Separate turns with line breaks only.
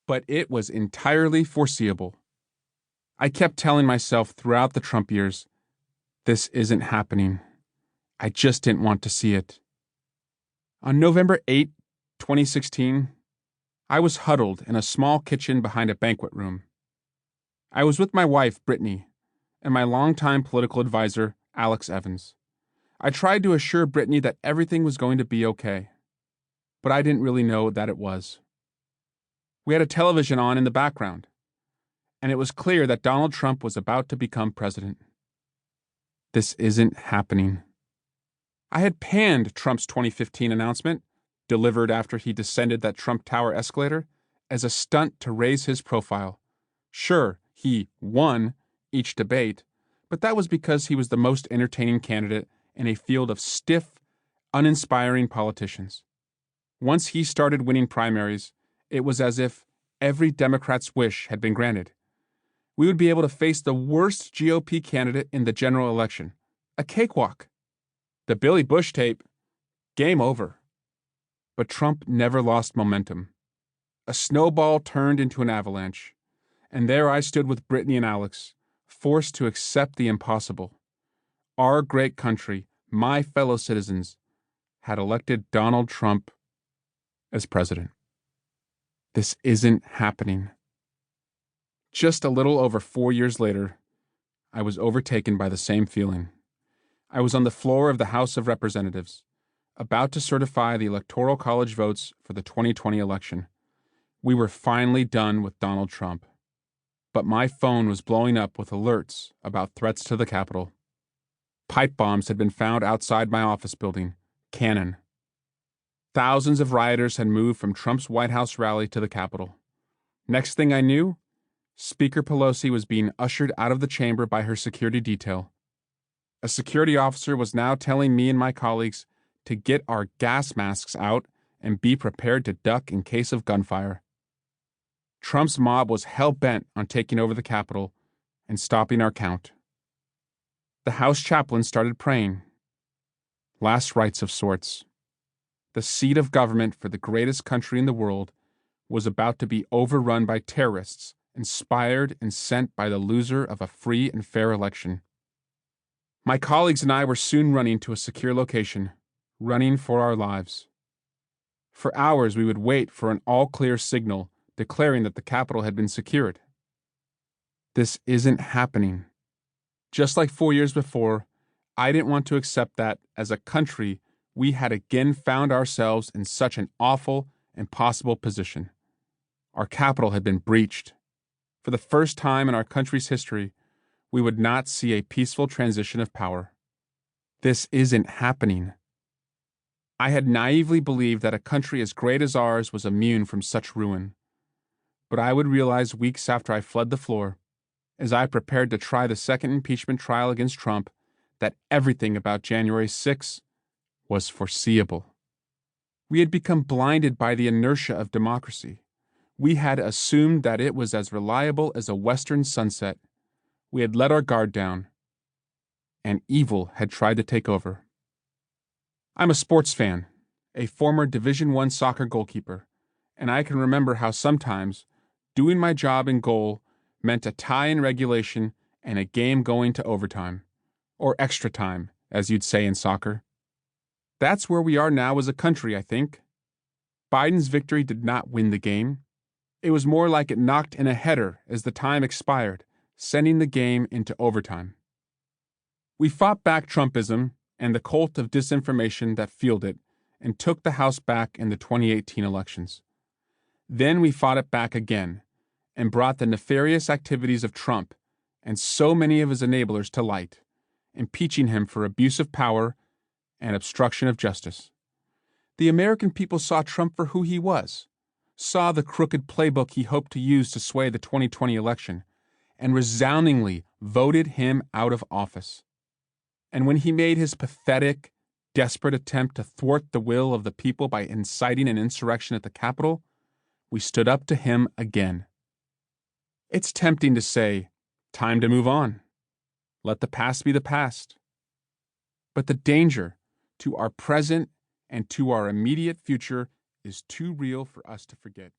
but it was entirely foreseeable. I kept telling myself throughout the Trump years, this isn't happening. I just didn't want to see it. On November 8, 2016, I was huddled in a small kitchen behind a banquet room. I was with my wife, Brittany, and my longtime political advisor, Alex Evans. I tried to assure Brittany that everything was going to be okay, but I didn't really know that it was. We had a television on in the background, and it was clear that Donald Trump was about to become president. This isn't happening. I had panned Trump's 2015 announcement, delivered after he descended that Trump Tower escalator, as a stunt to raise his profile. Sure, he won each debate, but that was because he was the most entertaining candidate in a field of stiff, uninspiring politicians. Once he started winning primaries, it was as if every Democrat's wish had been granted. We would be able to face the worst GOP candidate in the general election. A cakewalk. The Billy Bush tape, game over. But Trump never lost momentum. A snowball turned into an avalanche, and there I stood with Brittany and Alex, forced to accept the impossible. Our great country, my fellow citizens, had elected Donald Trump as president. This isn't happening. Just a little over 4 years later, I was overtaken by the same feeling. I was on the floor of the House of Representatives, about to certify the Electoral College votes for the 2020 election. We were finally done with Donald Trump. But my phone was blowing up with alerts about threats to the Capitol. Pipe bombs had been found outside my office building. Cannon. Thousands of rioters had moved from Trump's White House rally to the Capitol. Next thing I knew, Speaker Pelosi was being ushered out of the chamber by her security detail. A security officer was now telling me and my colleagues to get our gas masks out and be prepared to duck in case of gunfire. Trump's mob was hell-bent on taking over the Capitol and stopping our count. The House chaplain started praying. Last rites of sorts. The seat of government for the greatest country in the world was about to be overrun by terrorists, inspired and sent by the loser of a free and fair election. My colleagues and I were soon running to a secure location, running for our lives. For hours we would wait for an all-clear signal declaring that the Capitol had been secured. This isn't happening. Just like 4 years before, I didn't want to accept that, as a country, we had again found ourselves in such an awful, impossible position. Our Capitol had been breached. For the first time in our country's history, we would not see a peaceful transition of power. This isn't happening. I had naively believed that a country as great as ours was immune from such ruin. But I would realize weeks after I fled the floor, as I prepared to try the second impeachment trial against Trump, that everything about January 6 was foreseeable. We had become blinded by the inertia of democracy. We had assumed that it was as reliable as a western sunset. We had let our guard down, and evil had tried to take over. I'm a sports fan, a former Division I soccer goalkeeper, and I can remember how sometimes doing my job in goal meant a tie in regulation and a game going to overtime, or extra time, as you'd say in soccer. That's where we are now as a country, I think. Biden's victory did not win the game. It was more like it knocked in a header as the time expired, sending the game into overtime. We fought back Trumpism and the cult of disinformation that fueled it, and took the House back in the 2018 elections. Then we fought it back again, and brought the nefarious activities of Trump and so many of his enablers to light, impeaching him for abuse of power and obstruction of justice. The American people saw Trump for who he was, saw the crooked playbook he hoped to use to sway the 2020 election, and resoundingly voted him out of office. And when he made his pathetic, desperate attempt to thwart the will of the people by inciting an insurrection at the Capitol, we stood up to him again. It's tempting to say, time to move on. Let the past be the past. But the danger to our present and to our immediate future is too real for us to forget.